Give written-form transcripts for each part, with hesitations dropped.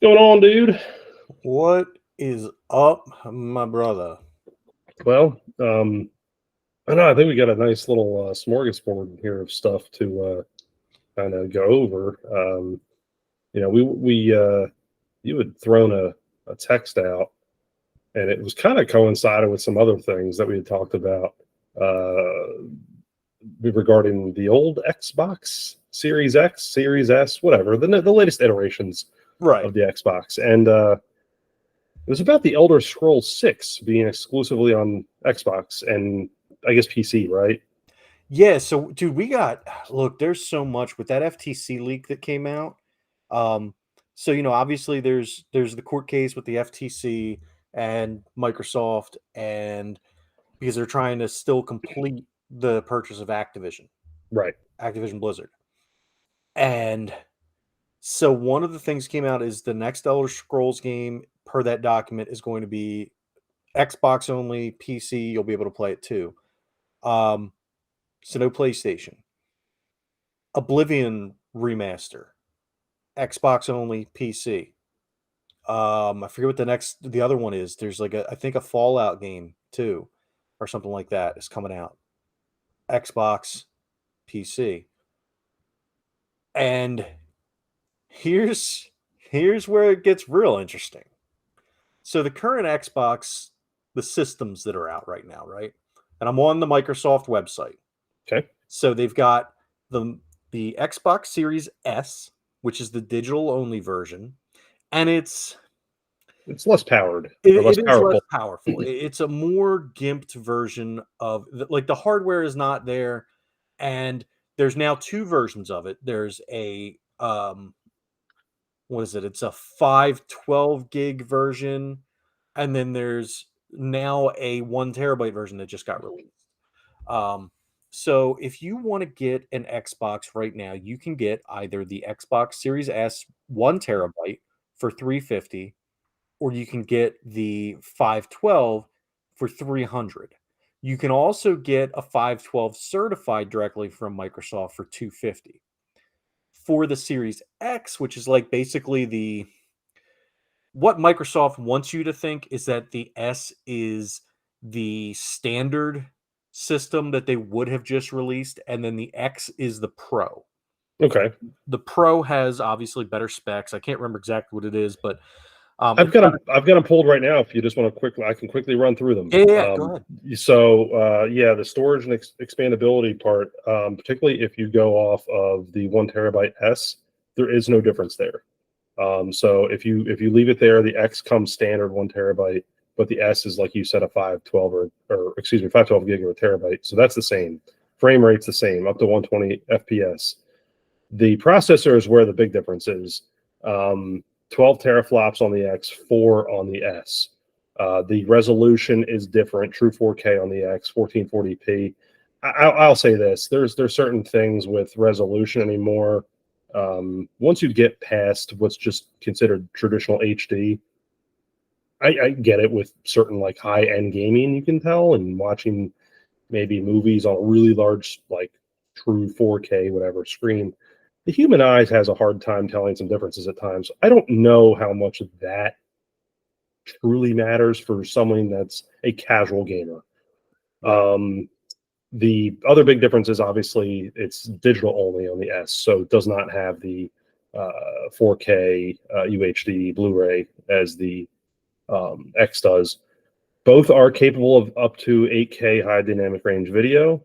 Going on, dude? What is up, my brother? Well, I know. I think we got a nice little smorgasbord here of stuff to kind of go over. We you had thrown a text out, and it was kind of coincided with some other things that we had talked about uh, regarding the old Xbox Series X, Series S, whatever the latest iterations Right. of the Xbox, and it was about the Elder Scrolls 6 being exclusively on Xbox and I guess PC, right? Yeah, so dude, look, there's so much with that FTC leak that came out. Um, obviously there's the court case with the FTC and Microsoft, and because they're trying to still complete the purchase of Right. Activision Blizzard. And so one of the things came out is the next Elder Scrolls game per that document is going to be Xbox only, PC, you'll be able to play it too. Um, so no PlayStation. Oblivion remaster, Xbox only, PC. I forget what the other one is. There's I think a Fallout game too, or something like that is coming out. Xbox, PC. And here's here's where it gets real interesting. So the current Xbox, the systems that are out right now, right? And I'm on the Microsoft website. Okay. So they've got the Xbox Series S, which is the digital only version, and It's less powered it, or less it is less powerful. powerful. It's a more gimped version of like the hardware is not there, and there's now two versions of it. There's a what is it? It's a 512 gig version, and then there's now a 1 terabyte version that just got released. Um, so if you want to get an Xbox right now, you can get either the Xbox Series S 1 terabyte for 350, or you can get the 512 for 300. You can also get a 512 certified directly from Microsoft for 250. For the Series X, which is like basically the what Microsoft wants you to think is that the S is the standard system that they would have just released, and then the X is the Pro. Okay. The Pro has obviously better specs. I can't remember exactly what it is, but I've it's got got them. I've got them pulled right now. If you just want to quickly, I can quickly run through them. yeah. Go ahead. Yeah, the storage and expandability part, particularly if you go off of the 1 terabyte S, there is no difference there. So if you leave it there, the X comes standard 1 terabyte, but the S is like you said, a 512 or excuse me, 512 gig or a terabyte. So that's the same. Frame rate's the same, up to 120 FPS. The processor is where the big difference is. 12 teraflops on the X, 4 on the S. The resolution is different. True 4K on the X, 1440p. I'll say this: there's certain things with resolution anymore. Once you get past what's just considered traditional HD, I get it with certain like high end gaming. You can tell, and watching maybe movies on a really large like true 4K whatever screen, the human eyes has a hard time telling some differences at times. I don't know how much of that truly matters for someone that's a casual gamer. Right. The other big difference is obviously it's digital only on the S, so it does not have the 4K UHD Blu-ray as the X does. Both are capable of up to 8K high dynamic range video.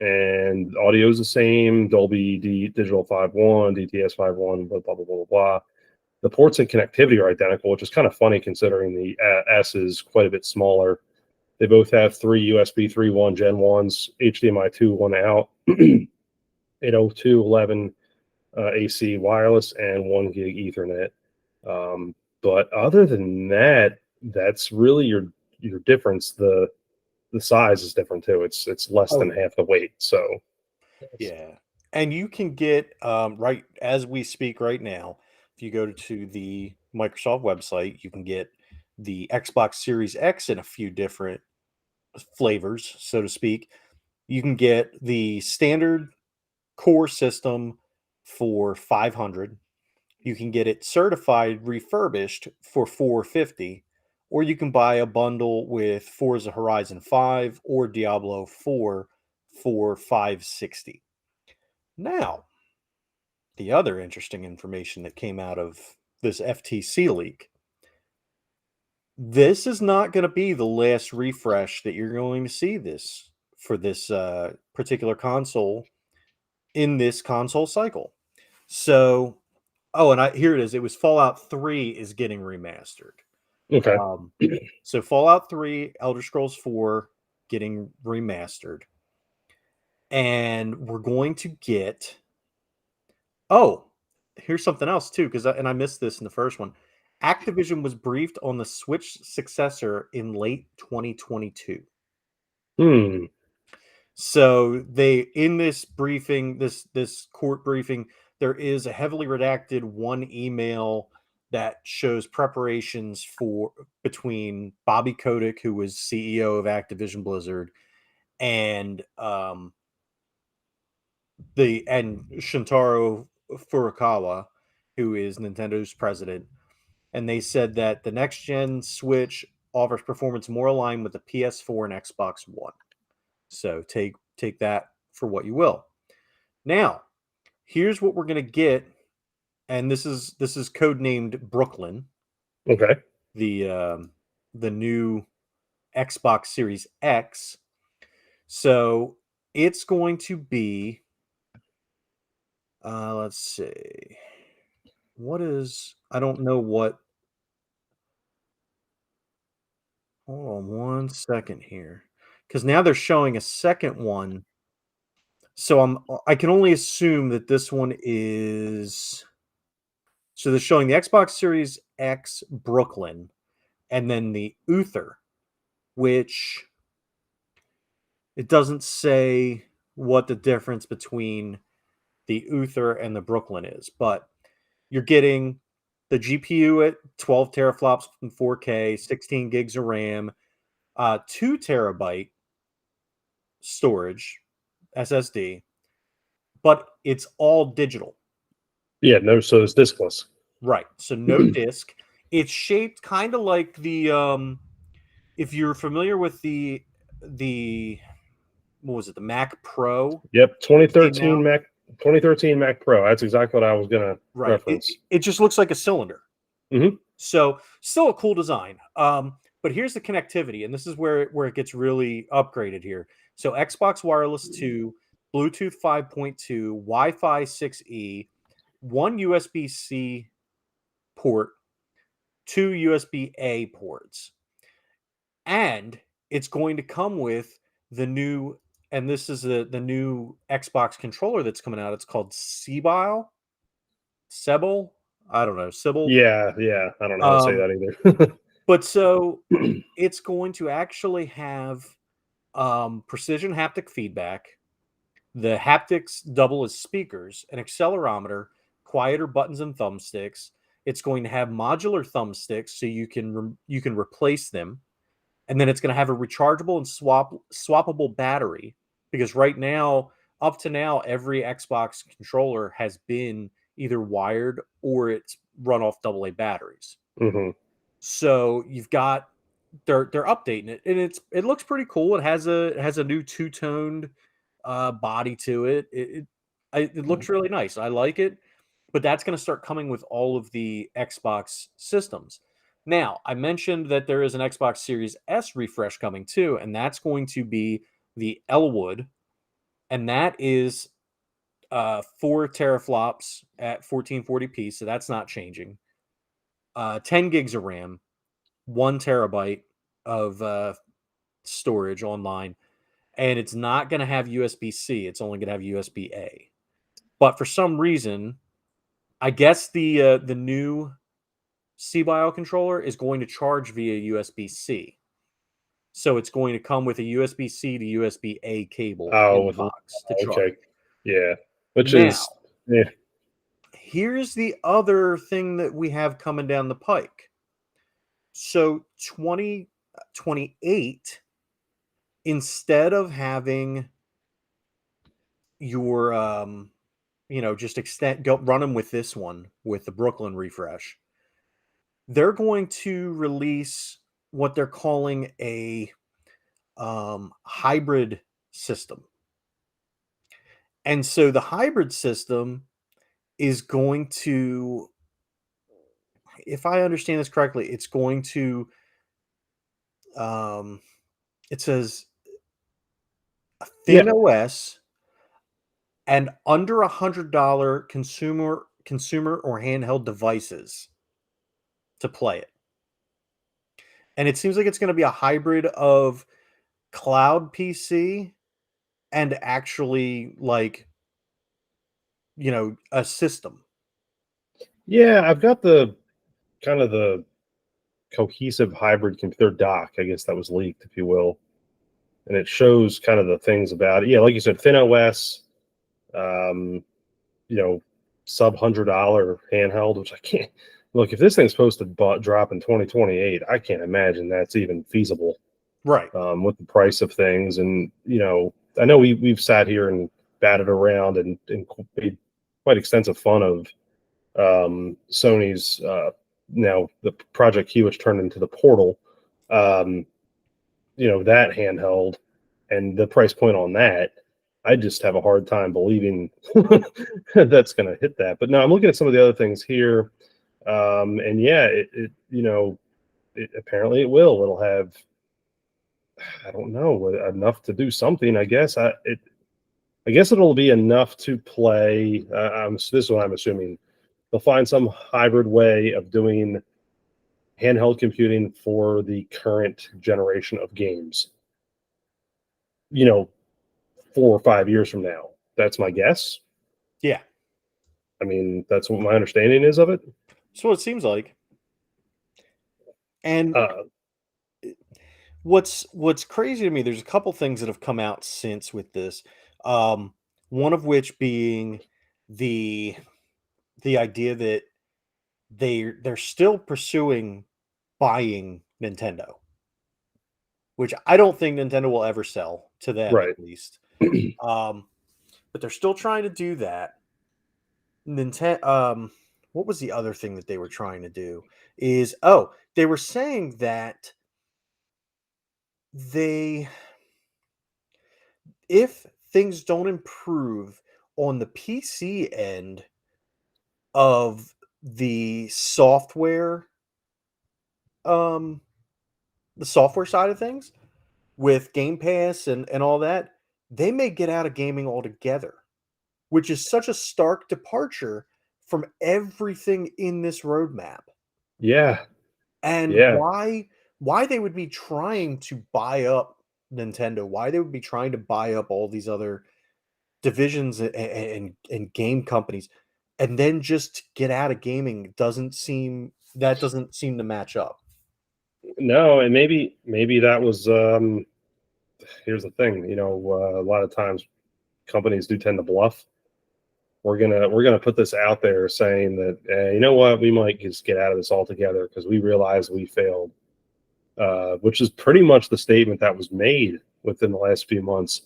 And audio is the same, Dolby Digital 5.1, DTS 5.1, blah, blah, blah, blah, blah. The ports and connectivity are identical, which is kind of funny considering the S is quite a bit smaller. They both have three USB 3.1 Gen 1s, HDMI 2, one out, 802.11 AC wireless, and 1 gig Ethernet. But other than that, that's really your difference. The size is different too. It's less Oh than yeah. half the weight. So Yeah. And you can get right as we speak right now, if you go to the Microsoft website, you can get the Xbox Series X in a few different flavors, so to speak. You can get the standard core system for 500. You can get it certified refurbished for $450, or you can buy a bundle with Forza Horizon 5 or Diablo 4 for $560. Now, the other interesting information that came out of this FTC leak, this is not going to be the last refresh that you're going to see this for this particular console in this console cycle. So, oh, and here it is. It was Fallout 3 is getting remastered. Okay. So Fallout 3, Elder Scrolls 4 getting remastered. And we're going to get, oh, here's something else too, because I missed this in the first one. Activision was briefed on the Switch successor in late 2022. Hmm. So they, in this briefing, this court briefing, there is a heavily redacted one email that shows preparations for between Bobby Kotick, who was CEO of Activision Blizzard, and Shintaro Furukawa, who is Nintendo's president. And they said that the next gen Switch offers performance more aligned with the PS4 and Xbox One. So take that for what you will. Now, here's what we're gonna get, and this is codenamed Brooklyn, Okay. The new Xbox Series X. So it's going to be, let's see, what is, I don't know what. Hold on one second here, because now they're showing a second one. So I can only assume that this one is. So they're showing the Xbox Series X Brooklyn, and then the Uther, which it doesn't say what the difference between the Uther and the Brooklyn is, but you're getting the GPU at 12 teraflops in 4K, 16 gigs of RAM, 2 terabyte storage SSD, but it's all digital. Yeah. No. So it's diskless. Right. So no disk. It's shaped kind of like the if you're familiar with the what was it, the Mac Pro Yep. that came 2013 out? Mac. 2013 Mac Pro. That's exactly what I was gonna Right. reference. It just looks like a cylinder. Mhm. So still a cool design. But here's the connectivity, and this is where it gets really upgraded here. So Xbox Wireless 2, Bluetooth 5.2, Wi-Fi 6E, one USB-C port, two USB-A ports. And it's going to come with the new, and this is the new Xbox controller that's coming out. It's called Sebel. I don't know, Sybil. Yeah. Yeah. I don't know how to say Um, that either. but so it's going to actually have precision haptic feedback. The haptics double as speakers, an accelerometer, quieter buttons and thumbsticks. It's going to have modular thumbsticks, so you can replace them, and then it's going to have a rechargeable and swappable battery. Because right now, up to now, every Xbox controller has been either wired or it's run off AA batteries. Hmm. So you've got, they're updating it, and it looks pretty cool. It has a new two toned body to it. It looks really nice. I like it, but that's going to start coming with all of the Xbox systems. Now, I mentioned that there is an Xbox Series S refresh coming too, and that's going to be the Elwood, and that is 4 teraflops at 1440p, so that's not changing. 10 gigs of RAM, 1 terabyte of storage online, and it's not going to have USB C. It's only going to have USB A. But for some reason, I guess the new CBIO controller is going to charge via USB C. So it's going to come with a USB C to USB A cable in Oh, the with box to charge. okay. Yeah. Which Now, is yeah. here's the other thing that we have coming down the pike. So 2028, instead of having your just run them with this one with the Brooklyn refresh. They're going to release what they're calling a hybrid system. And so the hybrid system is going to, if I understand this correctly, it's going to, um, it says a Yeah, thin OS and under $100 consumer or handheld devices to play it. And it seems like it's going to be a hybrid of cloud PC and actually like, a system. yeah. I've got the kind of the cohesive hybrid computer dock. I guess that was leaked, if you will, and it shows kind of the things about it. Yeah, like you said, thin OS. Um, you know, sub $100 handheld, which I can't look. If this thing's supposed to drop in 2028, I can't imagine that's even feasible Right. with the price of things. And I know we've sat here and batted around and made quite extensive fun of Sony's now the Project Q, which turned into the Portal. Um, that handheld and the price point on that. I just have a hard time believing that's going to hit that. But no, I'm looking at some of the other things here, and yeah, apparently it will. It'll have, I don't know, enough to do something. I guess it'll be enough to play. This is what I'm assuming. They'll find some hybrid way of doing handheld computing for the current generation of games. You know, 4 or 5 years from now. That's my guess. Yeah. I mean, that's what my understanding is of it. So it seems like. And Uh, what's crazy to me, there's a couple things that have come out since with this. Um, One of which being the the idea that they're still pursuing buying Nintendo, which I don't think Nintendo will ever sell to them at right. least. Um, but they're still trying to do that. Nintendo. What was the other thing that they were trying to do? They were saying that they, if things don't improve on the PC end of the um, software side of things with Game Pass and all that, they may get out of gaming altogether, which is such a stark departure from everything in this roadmap. Yeah. And Yeah. why they would be trying to buy up Nintendo, why they would be trying to buy up all these other divisions and game companies, and then just get out of gaming doesn't seem to match up. No, and maybe that was. Here's the thing. A lot of times companies do tend to bluff. We're gonna put this out there saying that you know what, we might just get out of this altogether because we realize we failed, which is pretty much the statement that was made within the last few months.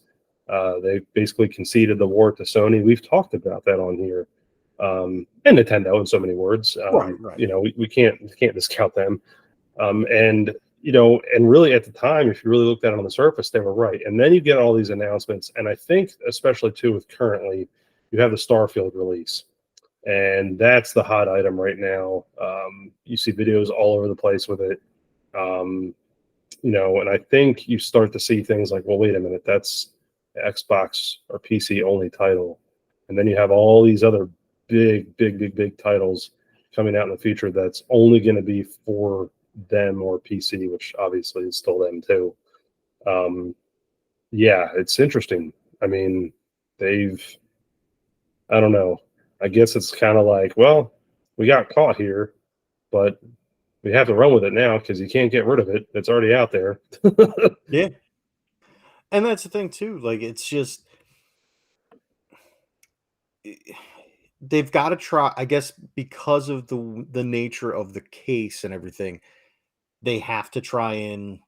They basically conceded the war to Sony. We've talked about that on here, and Nintendo in so many words. Right, right. We can't discount them. And really at the time, if you really looked at it on the surface, they were right. And then you get all these announcements, and I think especially too with currently, you have the Starfield release, and that's the hot item right now. You see videos all over the place with it. Um, and I think you start to see things like, well, wait a minute, that's Xbox or PC only title. And then you have all these other big titles coming out in the future that's only going to be for them or PC, which obviously is still them too. Um, yeah, it's interesting. I mean, I don't know. I guess it's kind of like, well, we got caught here, but we have to run with it now because you can't get rid of it. It's already out there. Yeah. And that's the thing too. Like it's just they've got to try, I guess, because of the nature of the case and everything, they have to try and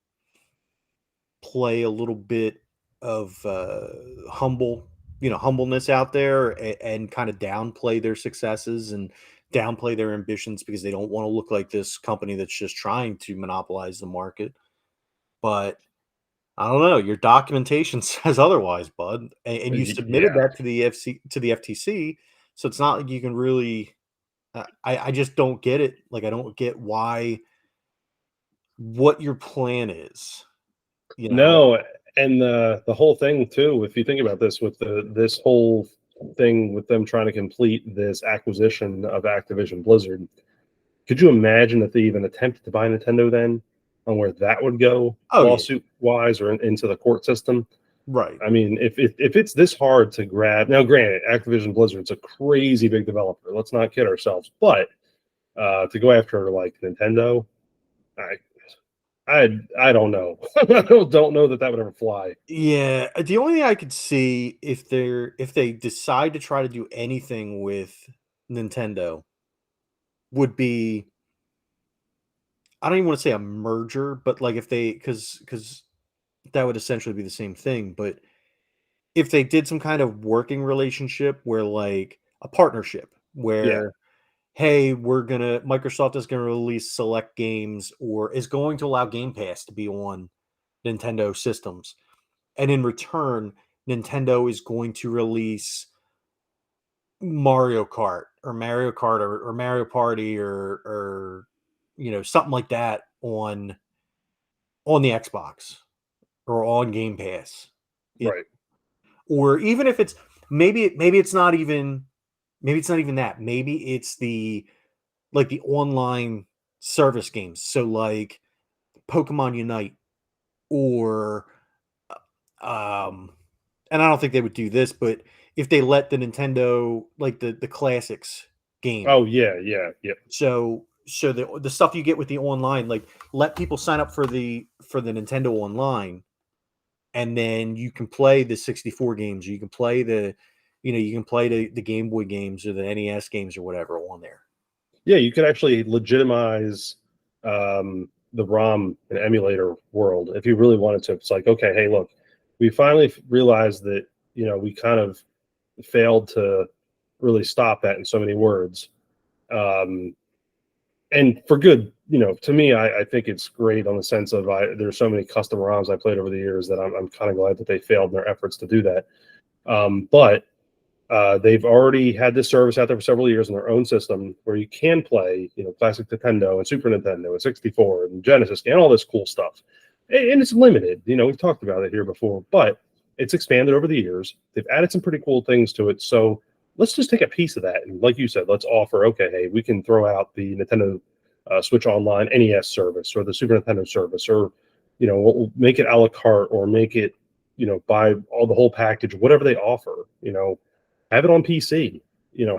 play a little bit of humble, humbleness out there and kind of downplay their successes and downplay their ambitions because they don't want to look like this company that's just trying to monopolize the market. But I don't know. Your documentation says otherwise, bud, and you submitted Yeah. that to the FTC. So it's not like you can really. I just don't get it. Like I don't get what your plan is. You know. No, and the whole thing too, if you think about this with this whole thing with them trying to complete this acquisition of Activision Blizzard, could you imagine if they even attempted to buy Nintendo then, on where that would go Oh yeah. lawsuit wise or into the court system? Right. I mean, if it's this hard to grab, now granted, Activision Blizzard's a crazy big developer. Let's not kid ourselves, but to go after like Nintendo, I I don't know. I don't know that that would ever fly. Yeah, the only thing I could see if they decide to try to do anything with Nintendo would be I don't even want to say a merger, but like if they because that would essentially be the same thing. But if they did some kind of working relationship where like a partnership Yeah, where hey, Microsoft is gonna release select games or is going to allow Game Pass to be on Nintendo systems. And in return, Nintendo is going to release Mario Kart or Mario Party or something like that on the Xbox or on Game Pass. It, right. or even if it's maybe it's not even that. Maybe it's the online service games. So like Pokemon Unite or um and I don't think they would do this, but if they let the Nintendo like the classics game, Oh yeah, yeah, yeah, so the stuff you get with the online, like let people sign up for the Nintendo online, and then you can play the 64 games, you can play the Game Boy games or the NES games or whatever on there. yeah. You could actually legitimize the ROM and emulator world if you really wanted to. It's like, okay, hey, look, we finally realized that we kind of failed to really stop that in so many words. Um, and for good, to me, I think it's great on the sense of there's so many custom ROMs I played over the years that I'm kind of glad that they failed in their efforts to do that. But they've already had this service out there for several years in their own system where you can play, classic Nintendo and Super Nintendo and 64 and Genesis and all this cool stuff. And it's limited. We've talked about it here before, but it's expanded over the years. They've added some pretty cool things to it. So let's just take a piece of that. And like you said, let's offer, okay, hey, we can throw out the Nintendo Switch Online NES service or the Super Nintendo service, or, we'll make it a la carte or make it, buy all the whole package, whatever they offer, have it on PC,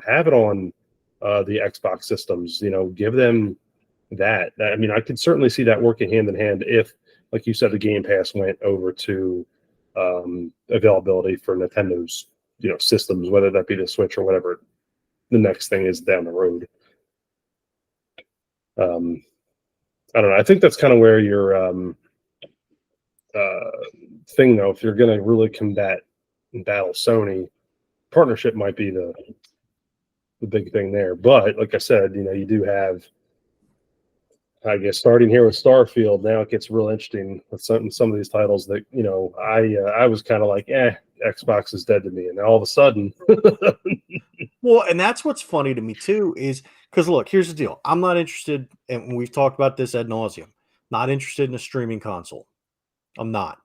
have it on the Xbox systems, give them that. I mean, I could certainly see that working hand in hand if, like you said, the Game Pass went over to availability for Nintendo's, systems, whether that be the Switch or whatever the next thing is down the road. Um, I don't know. I think that's kind of where your uh, thing, though, if you're going to really combat and battle Sony, partnership might be the big thing there. But like I said, you do have, I guess, starting here with Starfield. Now it gets real interesting with some of these titles that I was kind of like, Xbox is dead to me, and all of a sudden, Well, and that's what's funny to me too is because look, here's the deal. I'm not interested, and we've talked about this ad nauseum. Not interested in a streaming console. I'm not.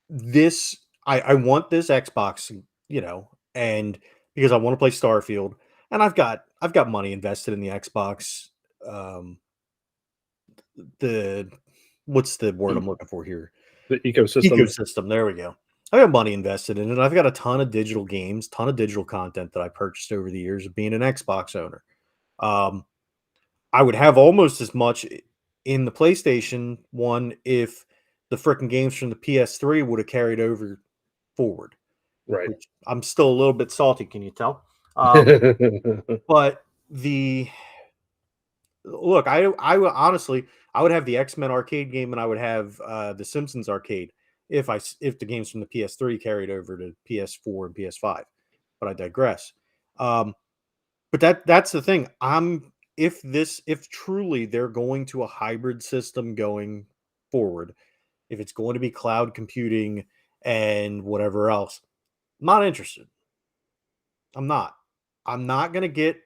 This I want this Xbox, and because I want to play Starfield, and I've got money invested in the Xbox. Um, the what's the word I'm looking for here? the ecosystem, Ecosystem. There we go. I got money invested in it. I've got a ton of digital games, ton of digital content that I purchased over the years of being an Xbox owner. Um, I would have almost as much in the PlayStation one if the freaking games from the PS3 would have carried over forward, right? which I'm still a little bit salty. Can you tell? But the look, honestly, I would have the X-Men arcade game and I would have the Simpsons arcade if the games from the PS3 carried over to PS4 and PS5. But I digress. But that's the thing. If truly they're going to a hybrid system going forward, if it's going to be cloud computing and whatever else, I'm not interested. I'm not. I'm not going to get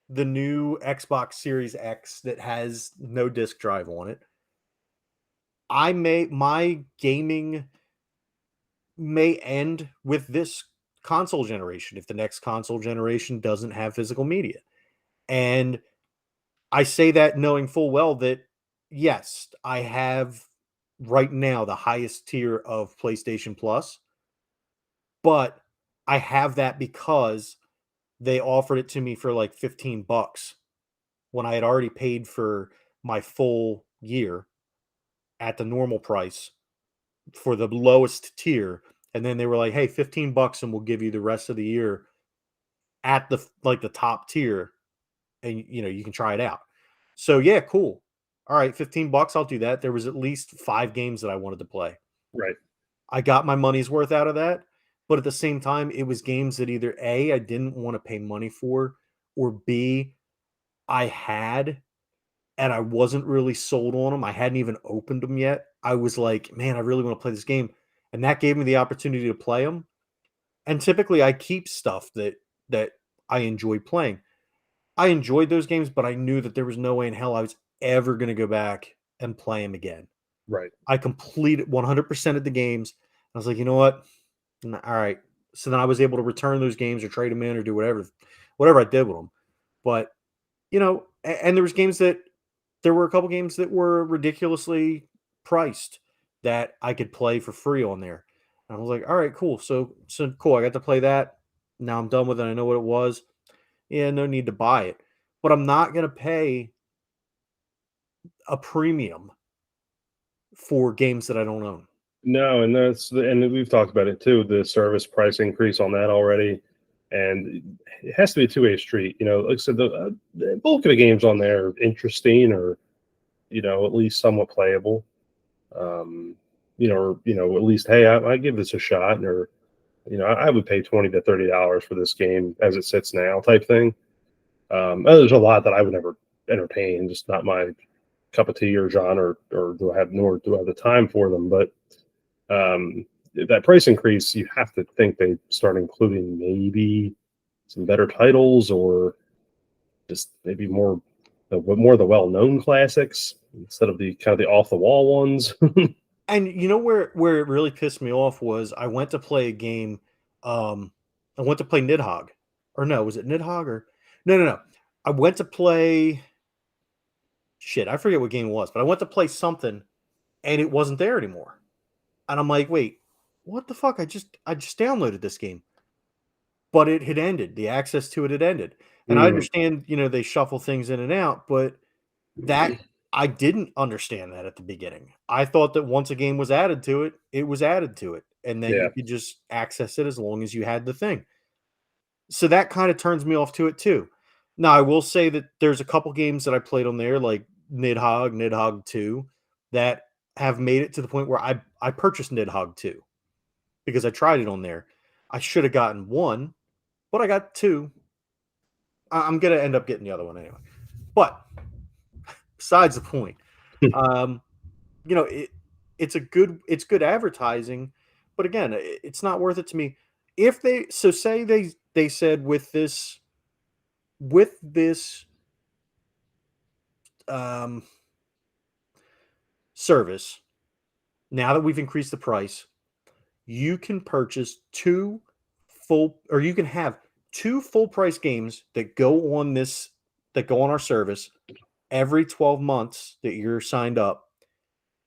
the new Xbox Series X that has no disk drive on it. My gaming may end with this console generation if the next console generation doesn't have physical media. And I say that knowing full well that yes, I have right now the highest tier of PlayStation Plus, but I have that because they offered it to me for like $15 when I had already paid for my full year at the normal price for the lowest tier. And then they were like, hey, $15 and we'll give you the rest of the year at the top tier. And you can try it out. So yeah, cool. All right, $15, I'll do that. There was at least 5 games that I wanted to play. Right. I got my money's worth out of that. But at the same time, it was games that either A, I didn't want to pay money for, or B, I had and I wasn't really sold on them. I hadn't even opened them yet. I was like, man, I really want to play this game. And that gave me the opportunity to play them. And typically I keep stuff that I enjoy playing. I enjoyed those games, but I knew that there was no way in hell I was ever going to go back and play them again. Right. I completed 100% of the games. I was like, you know what? All right. So then I was able to return those games or trade them in or do whatever I did with them. But and there were a couple games that were ridiculously priced that I could play for free on there. And I was like, all right, cool. So cool. I got to play that. Now I'm done with it. I know what it was. Yeah, no need to buy it. But I'm not going to pay a premium for games that I don't own. No, and we've talked about it too. The service price increase on that already, and it has to be a two-way street. Like I said, the bulk of the games on there are interesting, or at least somewhat playable. Or at least, hey, I give this a shot, or I would pay $20 to $30 for this game as it sits now, type thing. There's a lot that I would never entertain, just not my cup of tea or genre, nor do I have the time for them. But that price increase, you have to think they start including maybe some better titles, or just maybe more of the well-known classics instead of the kind of the off-the-wall ones. And where it really pissed me off was I went to play a game. I went to play Nidhogg, or no, was it Nidhogg or no? I went to play. Shit, I forget what game it was, but I went to play something, and it wasn't there anymore. And I'm like, wait, what the fuck? I just downloaded this game, but it had ended. The access to it had ended, and I understand, they shuffle things in and out, but that I didn't understand that at the beginning. I thought that once a game was added to it, it was added to it, and then Yeah. you could just access it as long as you had the thing. So that kind of turns me off to it too. Now, I will say that there's a couple games that I played on there, like Nidhogg 2, that have made it to the point where I purchased Nidhogg 2 because I tried it on there. I should have gotten 1, but I got 2. I'm gonna end up getting the other one anyway. But besides the point, um, it's good advertising, but again, it's not worth it to me. If they say they said with this um, service, now that we've increased the price, you can purchase you can have 2 full price games that go on our service every 12 months that you're signed up.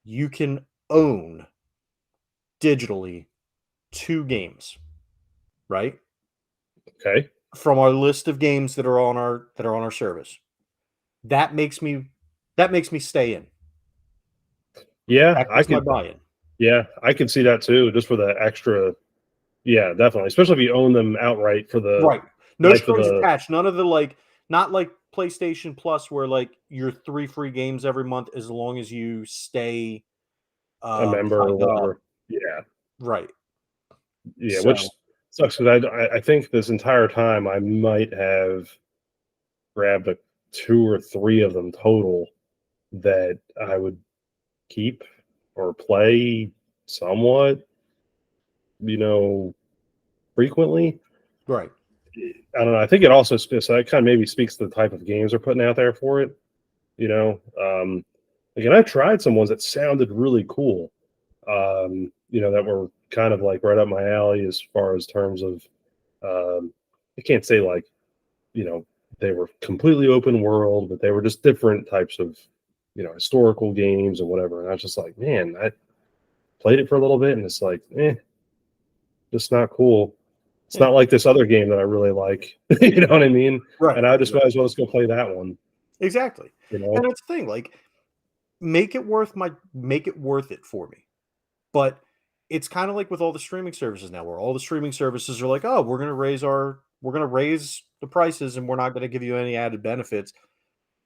You can own digitally 2 games, right? Okay. From our list of games that are on our service. That makes me stay in. Yeah, That gets my buy-in. Yeah, I could see that too, just for the extra. Yeah, definitely, especially if you own them outright for the Right. No life of strings the attached. None of the not like PlayStation Plus where you're 3 free games every month as long as you stay a member or signed up. whatever. Yeah, Right. yeah, which So sucks because I think this entire time I might have grabbed a 2 or 3 of them total that I would keep or play somewhat, frequently. right. I don't know. I think it also so that kind of maybe speaks to the type of games they're putting out there for it. You know, again, I tried some ones that sounded really cool. That were kind of like right up my alley as far as terms of. I can't say like they were completely open world, but they were just different types of historical games and whatever. And I was just like, man, I played it for a little bit, and it's like, just not cool. It's Yeah. not like this other game that I really like. You know what I mean? Right. And I Right. just Right. might as well just go play that one. Exactly. You And know? that's the thing. Like, make it worth it for me. But it's kind of like with all the streaming services now, where all the streaming services are like, "Oh, we're gonna raise the prices, and we're not gonna give you any added benefits."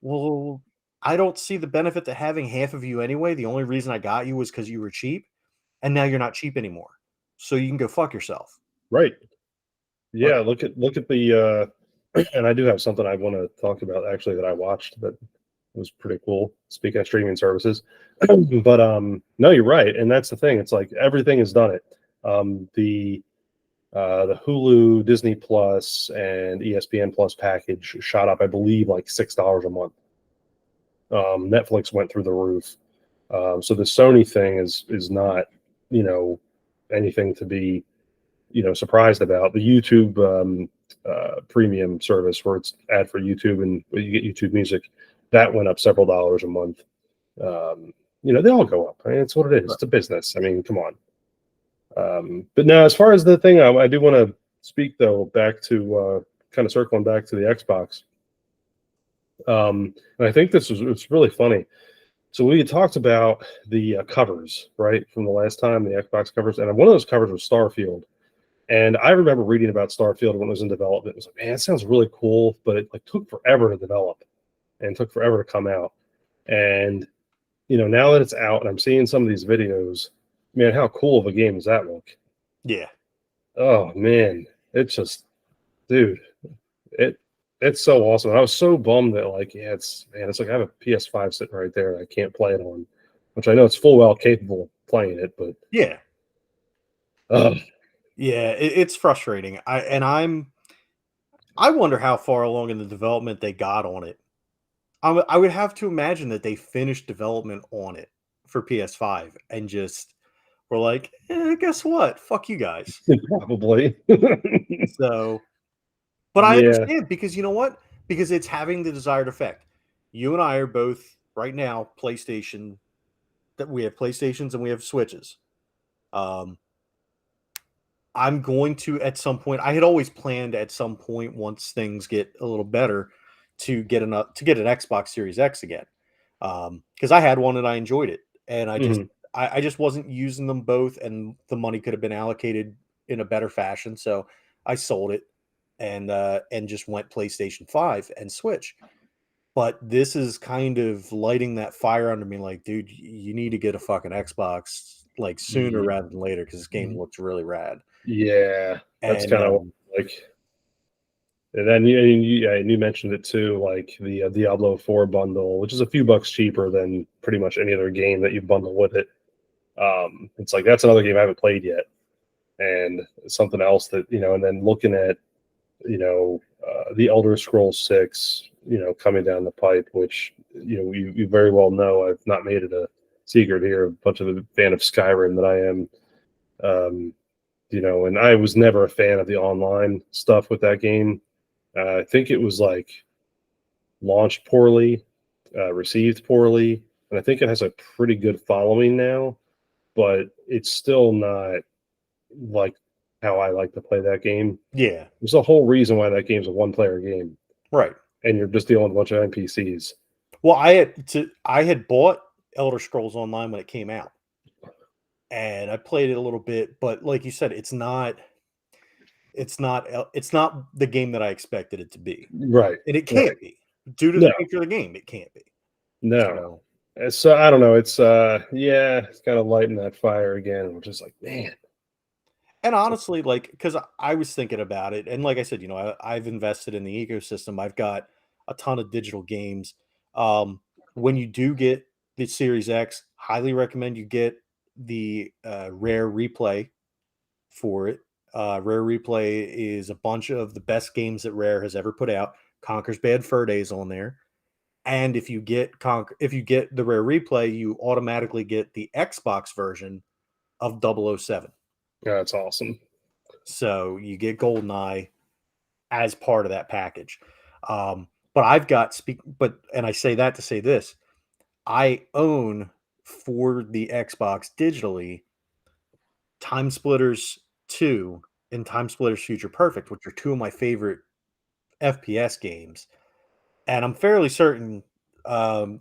Well, I don't see the benefit to having half of you anyway. The only reason I got you was because you were cheap, and now you're not cheap anymore. So you can go fuck yourself. Right. Like, Yeah. Look at the and I do have something I want to talk about actually that I watched that was pretty cool. Speaking of streaming services, but no, you're right, and that's the thing. It's like everything has done it. The Hulu, Disney Plus, and ESPN Plus package shot up, I believe, like $6 a month. Netflix went through the roof. So the Sony thing is not, you know, anything to be, surprised about. The YouTube premium service, where it's ad for YouTube and you get YouTube Music, that went up several dollars a month. They all go up. I mean, it's what it is. right. It's a business. I mean, come on. But now, as far as the thing, I do want to speak though back to kind of circling back to the Xbox. And I think it's really funny. So we had talked about the covers, right, from the last time, the Xbox covers, and one of those covers was Starfield. And I remember reading about Starfield when it was in development. It was like, man, it sounds really cool, but it like took forever to develop and took forever to come out. And now that it's out and I'm seeing some of these videos, man, how cool of a game does that look? Yeah. Oh man, it's just, dude, it it's so awesome. I was so bummed that like, yeah, it's like I have a PS5 sitting right there and I can't play it on, which I know it's full well capable of playing it, but Yeah. oh Yeah. It's frustrating. I wonder how far along in the development they got on it. I would have to imagine that they finished development on it for PS5 and just were like, guess what? Fuck you guys. probably. So, but I Yeah. understand because you know what? Because it's having the desired effect. You and I are both right now PlayStation, that we have PlayStations and we have Switches. Um, I'm going to at some point. I had always planned at some point once things get a little better to get an Xbox Series X again, because I had one and I enjoyed it, and Mhm. I just wasn't using them both, and the money could have been allocated in a better fashion. So I sold it and just went PlayStation 5 and Switch. But this is kind of lighting that fire under me, like, dude, you need to get a fucking Xbox like sooner Ye- rather than later because this game looks really rad. Yeah, that's And kind of like. And then you mentioned it too, like the Diablo 4 bundle, which is a few bucks cheaper than pretty much any other game that you bundle with it. It's like that's another game I haven't played yet, and something else that and then looking at the Elder Scrolls 6, coming down the pipe, which you very well know. I've not made it a secret here, a bunch of a fan of Skyrim that I am. And I was never a fan of the online stuff with that game. I think it was like launched poorly, received poorly, and I think it has a pretty good following now, but it's still not like how I like to play that game. yeah, There's a whole reason why that game's a one-player game, right. and you're just dealing with a bunch of NPCs. Well, I had bought Elder Scrolls Online when it came out, and I played it a little bit, but like you said, it's not the game that I expected it to be, Right, and it right. can't be due to the No, nature of the game. It can't be. no. So, So I don't know. It's it's kind of lighting that fire again. We're just like, man. And honestly, like, because I was thinking about it, and like I said, I've invested in the ecosystem. I've got a ton of digital games. When you do get the Series X, highly recommend you get the Rare Replay for it. Rare Replay is a bunch of the best games that Rare has ever put out. Conker's Bad Fur Days on there, and if you get the Rare Replay, you automatically get the Xbox version of 007. Yeah, that's awesome. So you get GoldenEye as part of that package. But I've got and I say that to say this: I own for the Xbox digitally Time Splitters 2 and Time Splitters Future Perfect, which are two of my favorite FPS games. And I'm fairly certain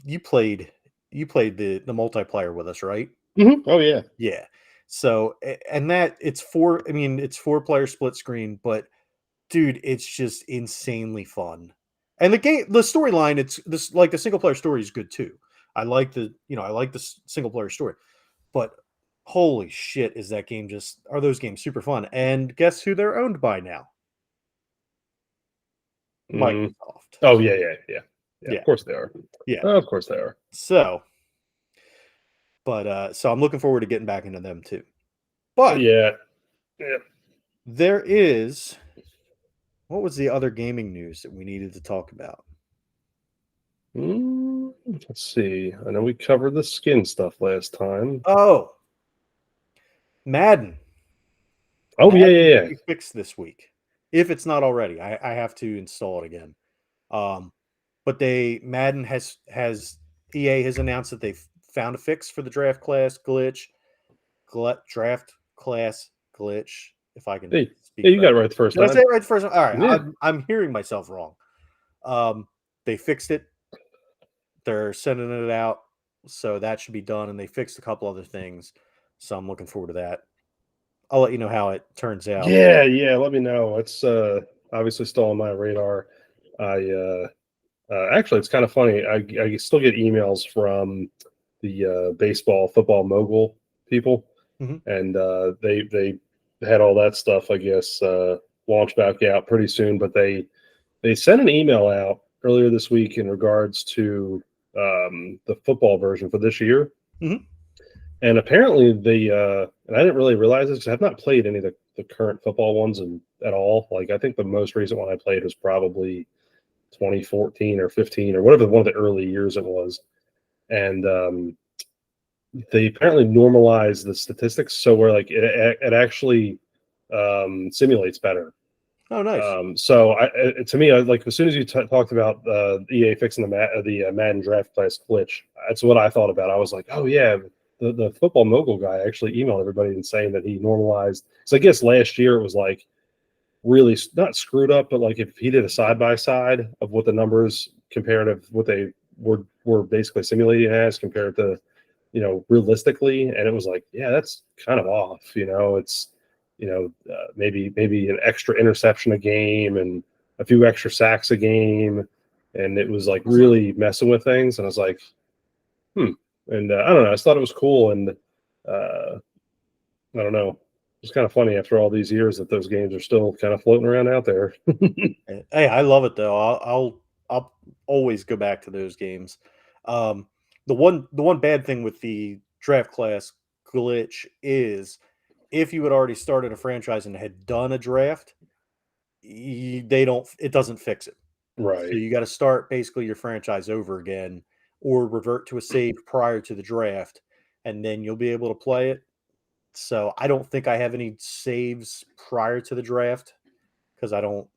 you played the multiplayer with us, right? Oh yeah. Yeah. So and that it's four. I mean, it's 4-player split screen, but dude, it's just insanely fun. And the storyline, it's this like the single player story is good too. I like the single player story, but holy shit, is that game are those games super fun? And guess who they're owned by now? Mm. Microsoft. Oh yeah. Yeah, Of course they are. yeah. Of course they are. So, so I'm looking forward to getting back into them too. But Yeah. Yeah. there is what was the other gaming news that we needed to talk about? Let's see. I know we covered the skin stuff last time. Oh, Madden. Oh yeah, Madden yeah, will yeah. be fixed this week. If it's not already, I have to install it again. Um, but Madden has EA has announced that they've found a fix for the draft class glitch, draft class glitch. If I can Hey, speak yeah, you got it correctly, right the first did I say time. it right the first time? All right, Yeah. I'm hearing myself wrong. They fixed it. They're sending it out, so that should be done. And they fixed a couple other things, so I'm looking forward to that. I'll let you know how it turns out. Yeah, yeah. Let me know. It's obviously still on my radar. I actually, it's kind of funny. I still get emails from the baseball, football mogul people, Mhm. and they had all that stuff. I guess launch back out pretty soon, but they sent an email out earlier this week in regards to the football version for this year. Mhm. And apparently and I didn't really realize this because I've not played any of the current football ones at all. Like I think the most recent one I played was probably 2014 or 15 or whatever one of the early years it was. And they apparently normalized the statistics so where like it actually simulates better. Oh, nice. So to me, like as soon as you talked about EA fixing the Madden draft class glitch, that's what I thought about. I was like, oh yeah, the football mogul guy actually emailed everybody and saying that he normalized. So I guess last year it was like really not screwed up, but like if he did a side by side of what the numbers comparative what they were basically simulating as compared to realistically, and it was like, yeah, that's kind of off. It's maybe an extra interception a game and a few extra sacks a game, and it was like really messing with things. And I was like, and I don't know, I just thought it was cool, and I don't know. It's kind of funny after all these years that those games are still kind of floating around out there. Hey, I love it though. I'll always go back to those games. Um, the one bad thing with the draft class glitch is if you had already started a franchise and had done a draft, they don't it doesn't fix it. So Right. you got to start basically your franchise over again or revert to a save prior to the draft, and then you'll be able to play it. So I don't think I have any saves prior to the draft because I don't,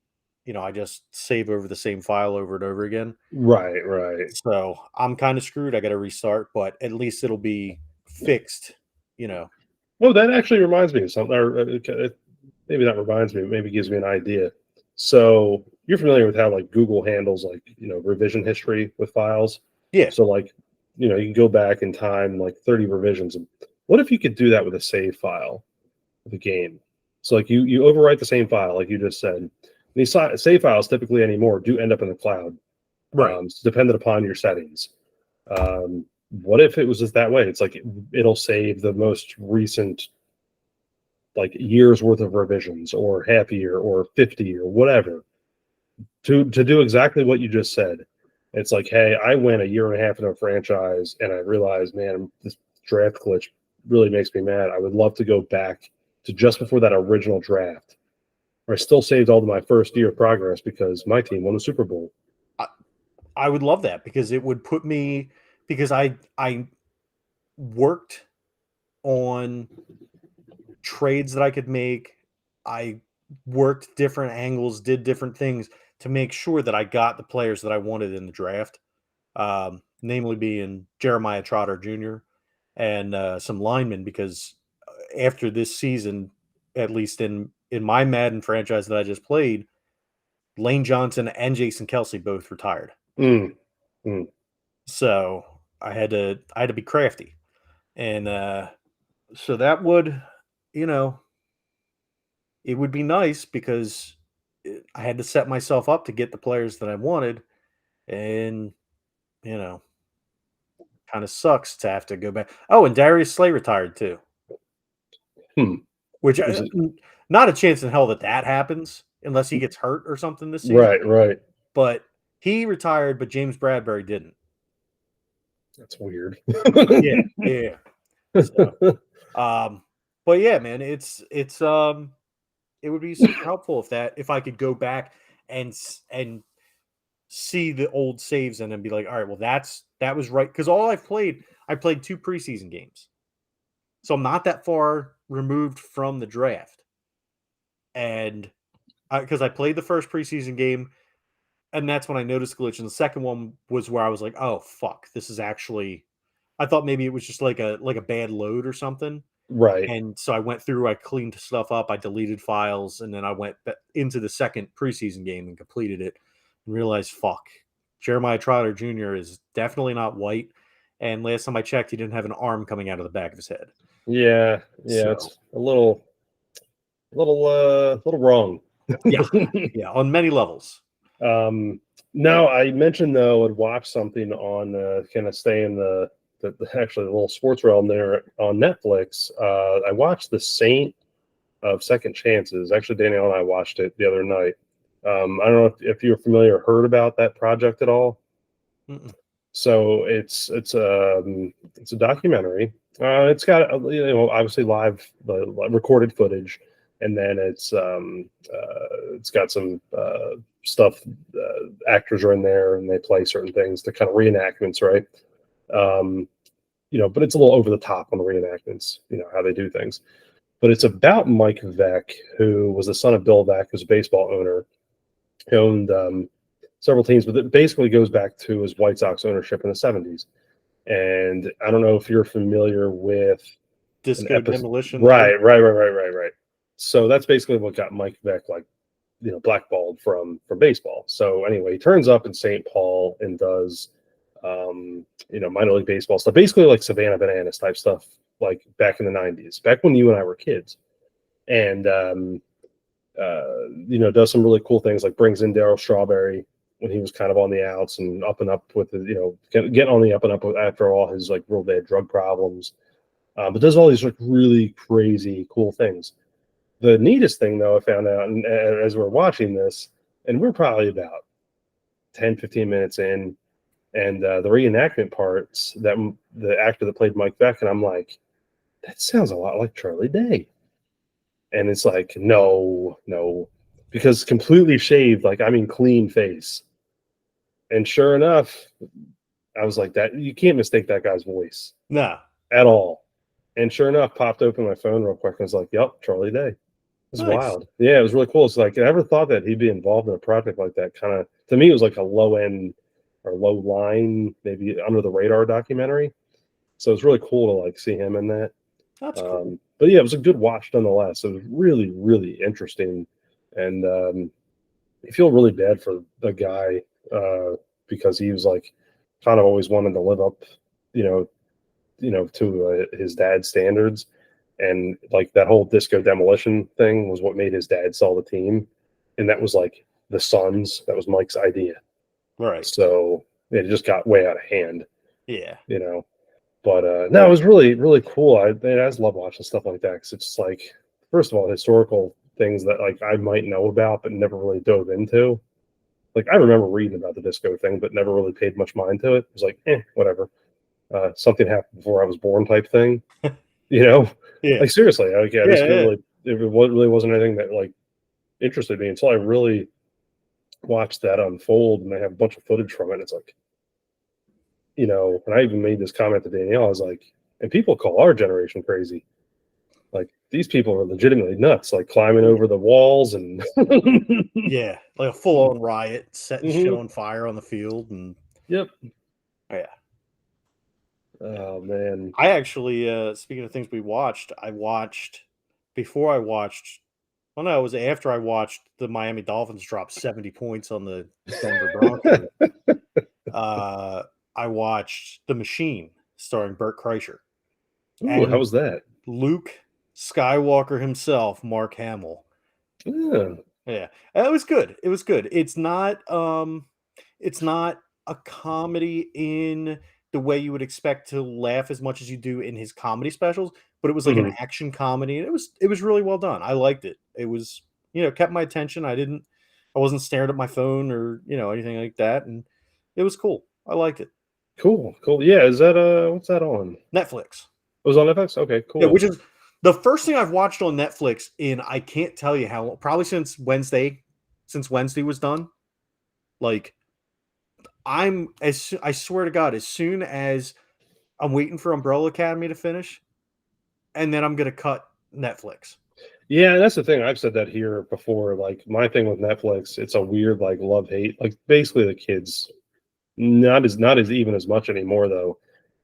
I just save over the same file over and over again. Right. Right. So I'm kind of screwed. I got to restart, but at least it'll be fixed, you know. Well, that actually reminds me of something. Or maybe that reminds me. Maybe gives me an idea. So you're familiar with how like Google handles like revision history with files. Yeah. So like you can go back in time like 30 revisions. And what if you could do that with a save file of a game? So like you overwrite the same file like you just said. And these save files typically anymore do end up in the cloud, Right. dependent upon your settings. what if it was just that way? It's like it'll save the most recent like years worth of revisions or half year or 50 or whatever to do exactly what you just said. It's like, hey, I went a year and a half into a franchise and I realized, man, this draft glitch really makes me mad. I would love to go back to just before that original draft where I still saved all of my first year of progress because my team won the Super Bowl. I would love that because it would put me because I worked on trades that I could make. I worked different angles, did different things to make sure that I got the players that I wanted in the draft, namely being Jeremiah Trotter Jr. and some linemen. Because after this season, at least in my Madden franchise that I just played, Lane Johnson and Jason Kelsey both retired. Mm, mm. So I had to be crafty, and so that would, you know, it would be nice because I had to set myself up to get the players that I wanted, and you know, kind of sucks to have to go back. Oh, and Darius Slay retired too, Hmm. which Is it not a chance in hell that that happens unless he gets hurt or something this season. right? Right. But he retired, but James Bradbury didn't. That's weird. Yeah, yeah. So, but yeah, man, it's it would be super helpful if I could go back and see the old saves and then be like, all right, well that was right because I played 2 preseason games, so I'm not that far removed from the draft, and because I played the first preseason game, and that's when I noticed glitch, and the second one was where I was like, oh fuck, this is actually. I thought maybe it was just like a bad load or something. Right. And so I went through, I cleaned stuff up, I deleted files, and then I went into the second preseason game and completed it and realized, fuck, Jeremiah Trotter Jr. is definitely not white. And last time I checked, he didn't have an arm coming out of the back of his head. Yeah. Yeah. So, It's little wrong. yeah, yeah, on many levels. Um, no, I mentioned though I'd watch something on kind of stay in the actually the little sports realm there on Netflix. I watched The Saint of Second Chances. Actually, Danielle and I watched it the other night. I don't know if you're familiar or heard about that project at all. Mm-mm. So it's a documentary. It's got obviously live recorded footage, and then it's got some stuff. Actors are in there, and they play certain things. They're kind of reenactments, right? Um, but it's a little over the top on the reenactments. How they do things. But it's about Mike Veck, who was the son of Bill Veck, who's a baseball owner. He owned several teams, but it basically goes back to his White Sox ownership in the 70s. And I don't know if you're familiar with an Disco episode. Demolition. Right. So that's basically what got Mike Veck blackballed from baseball. So anyway, he turns up in St. Paul and does minor league baseball stuff, basically like Savannah Bananas type stuff, like back in the 90s, back when you and I were kids. And does some really cool things, like brings in Darryl Strawberry when he was kind of on the outs and up with getting on the up and up after all his like real bad drug problems. But does all these like really crazy cool things. The neatest thing though, I found out, and as we're watching this, and we're probably about 10, 15 minutes in, and the reenactment parts, that the actor that played Mike Beck, and I'm like, that sounds a lot like Charlie Day. And it's like, no, because completely shaved, like I mean clean face. And sure enough, I was like, that you can't mistake that guy's voice No. at all. And sure enough, popped open my phone real quick and was like, yep, Charlie Day. It's Nice. wild. Yeah, it was really cool. It's like I never thought that he'd be involved in a project like that. Kind of to me, it was like a low end or low line, maybe under the radar documentary. So it's really cool to like see him in that. That's cool. But yeah, it was a good watch nonetheless. It was really, really interesting, and I feel really bad for the guy because he was like kind of always wanted to live up, to his dad's standards, and like that whole disco demolition thing was what made his dad sell the team, and that was like the Suns. That was Mike's idea. Right. So it just got way out of hand. Yeah. But no, it was really, really cool. I just love watching stuff like that because it's like, first of all, historical things that like I might know about but never really dove into. Like I remember reading about the disco thing, but never really paid much mind to it. It was like, whatever. Something happened before I was born, type thing. You know, Yeah. like seriously, like I just Yeah. couldn't Yeah. really. Really wasn't anything that like interested me until I really watched that unfold, and they have a bunch of footage from it. And it's like, and I even made this comment to Danielle. I was like, and people call our generation crazy. Like these people are legitimately nuts, like climbing Oh, yeah. over the walls and. Yeah. Like a full on riot, setting shit Hmm. on fire on the field. And Yep. yeah. Oh man. I actually, speaking of things we watched, before I watched, well, no, it was after I watched the Miami Dolphins drop 70 points on the Denver Broncos. Uh, I watched The Machine starring Burt Kreischer Ooh, how and was that? Luke Skywalker himself, Mark Hamill. Yeah. Yeah, it was good. It was good. It's not a comedy in the way you would expect to laugh as much as you do in his comedy specials, but it was like an Hmm. action comedy, and it was really well done. I liked it. It was, kept my attention. I wasn't staring at my phone or, anything like that, and it was cool. I liked it. Cool. Cool. Yeah. Is that what's that on? Netflix. It was on FX. Okay. Yeah, Cool. which is the first thing I've watched on Netflix in I can't tell you how long, probably since Wednesday was done. Like I swear to God, as soon as I'm waiting for Umbrella Academy to finish, and then I'm gonna cut Netflix. Yeah, and that's the thing. I've said that here before. Like my thing with Netflix, it's a weird like love hate. Like basically the kids not as even as much anymore though.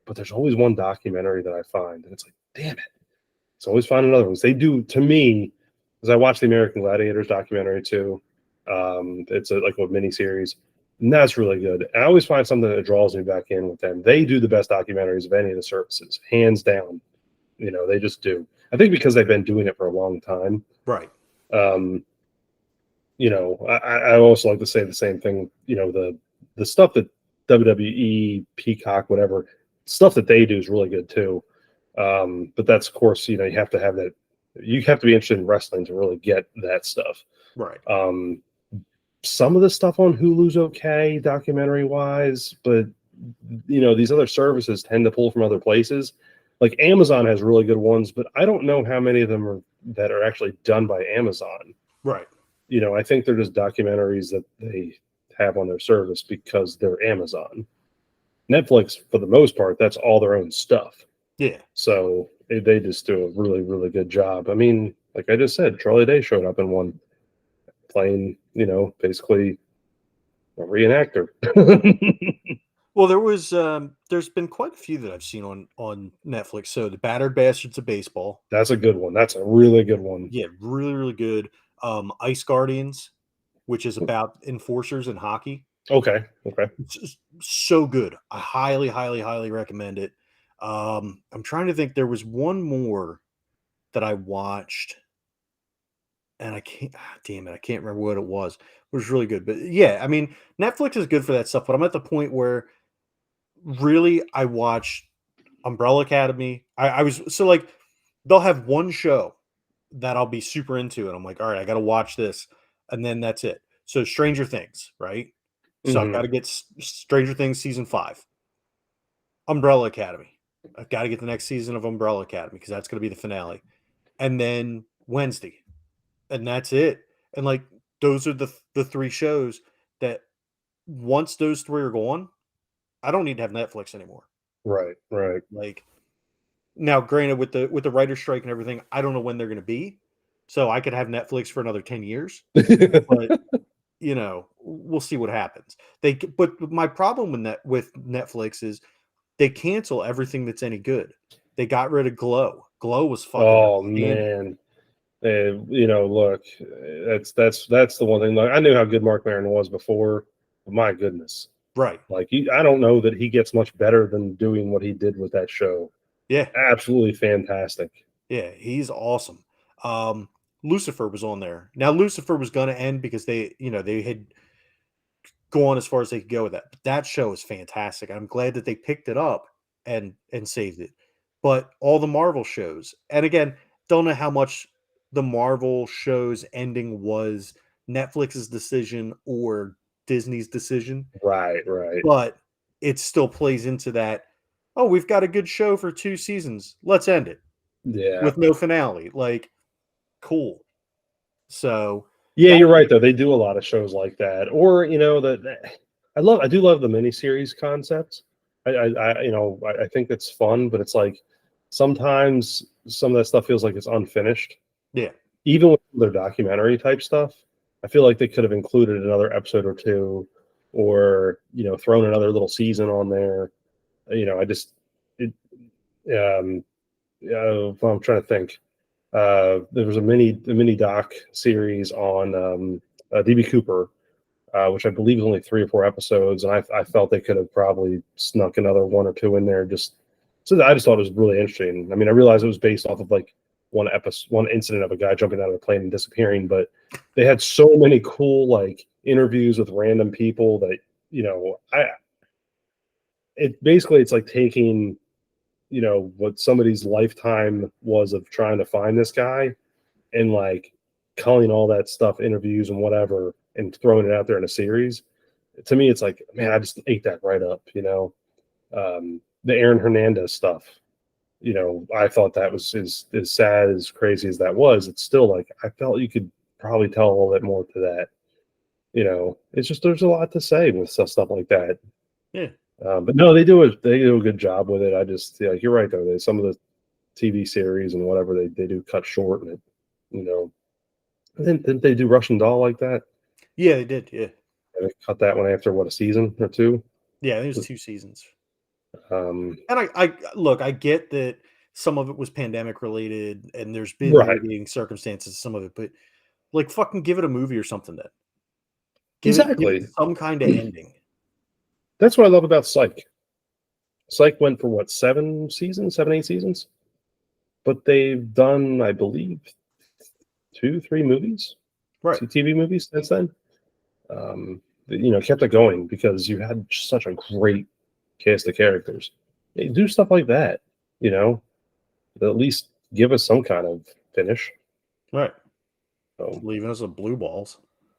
But there's always one documentary that I find, and it's like, damn it. It's always find another ones. They do to me, because I watched the American Gladiators documentary too. It's like a mini series, and that's really good. I always find something that draws me back in with them. They do the best documentaries of any of the services, hands down. They just do. I think because they've been doing it for a long time. Right. Um, I also like to say the same thing. The stuff that WWE, Peacock, whatever stuff that they do is really good too. But that's of course, you have to have that. You have to be interested in wrestling to really get that stuff. Right. Um, some of the stuff on Hulu's okay, documentary wise, but these other services tend to pull from other places. Like Amazon has really good ones, but I don't know how many of them are that are actually done by Amazon. Right. I think they're just documentaries that they have on their service because they're Amazon. Netflix, for the most part, that's all their own stuff. Yeah. So they just do a really, really good job. I mean, like I just said, Charlie Day showed up in one playing, basically a reenactor. Well, there's been quite a few that I've seen on Netflix. So the Battered Bastards of Baseball. That's a good one. That's a really good one. Yeah, really, really good. Ice Guardians, which is about enforcers in hockey. Okay. Okay. It's just so good. I highly, highly, highly recommend it. I'm trying to think. There was one more that I watched, and I can't. Damn it, I can't remember what it was. It was really good, but yeah, I mean, Netflix is good for that stuff. But I'm at the point where really I watch Umbrella Academy. I was so like they'll have one show that I'll be super into, and I'm like, all right, I got to watch this, and then that's it. So Stranger Things, right? So I've got Hmm. to get Stranger Things season 5. Umbrella Academy. I've got to get the next season of Umbrella Academy because that's going to be the finale. And then Wednesday. And that's it. And like those are the 3 shows that once those 3 are gone, I don't need to have Netflix anymore. Right. Right. Like now granted with the writer strike and everything, I don't know when they're going to be. So I could have Netflix for another 10 years, but we'll see what happens. But my problem with Netflix is they cancel everything that's any good. They got rid of Glow. Glow was fucking Oh outstanding. man. Look, that's the one thing. Like I knew how good Mark Maron was before, but my goodness, Right. like I don't know that he gets much better than doing what he did with that show. Yeah. Absolutely fantastic. Yeah. He's awesome. Um, Lucifer was on there. Now Lucifer was going to end because they had gone as far as they could go with that. But that show is fantastic. I'm glad that they picked it up and saved it. But all the Marvel shows, and again, don't know how much the Marvel shows ending was Netflix's decision or Disney's decision, Right, right. but it still plays into that. Oh, we've got a good show for 2 seasons. Let's end it Yeah. with no finale. Like, cool. So Yeah, that you're right though. They do a lot of shows like that. Or, I do love the miniseries concept. I think it's fun, but it's like sometimes some of that stuff feels like it's unfinished. yeah. Even with their documentary type stuff, I feel like they could have included another episode or two, or thrown another little season on there. I just it I'm trying to think. There was a mini doc series on DB Cooper, which I believe is only 3 or 4 episodes, and I felt they could have probably snuck another one or two in there. I just thought it was really interesting. I mean, I realized it was based off of like one incident of a guy jumping out of a plane and disappearing, but they had so many cool like interviews with random people that it's like taking what somebody's lifetime was of trying to find this guy, and like culling all that stuff, interviews and whatever, and throwing it out there in a series. To me, it's like, man, I just ate that right up. The Aaron Hernandez stuff. I thought that was as sad, as crazy as that was. It's still like I felt you could probably tell a little bit more to that. It's just there's a lot to say with stuff like that. Yeah. But no, they do a good job with it. I just you're right though. Some of the TV series and whatever they do cut short, and didn't they do Russian Doll like that? Yeah, they did. Yeah. And they cut that one after what, a season or two? Yeah, there's 2 seasons. Um, And I look, I get that some of it was pandemic related and there's been right, mitigating circumstances, some of it, but like fucking give it a movie or something then. Give it exactly. some kind of ending. That's what I love about Psych. Psych went for what, 7 seasons, 7, 8 seasons, but they've done, I believe, 2, 3 movies, Right. TV movies since then. Kept it going because you had such a great cast of characters. They do stuff like that, at least give us some kind of finish. Right. So, Leaving us with blue balls.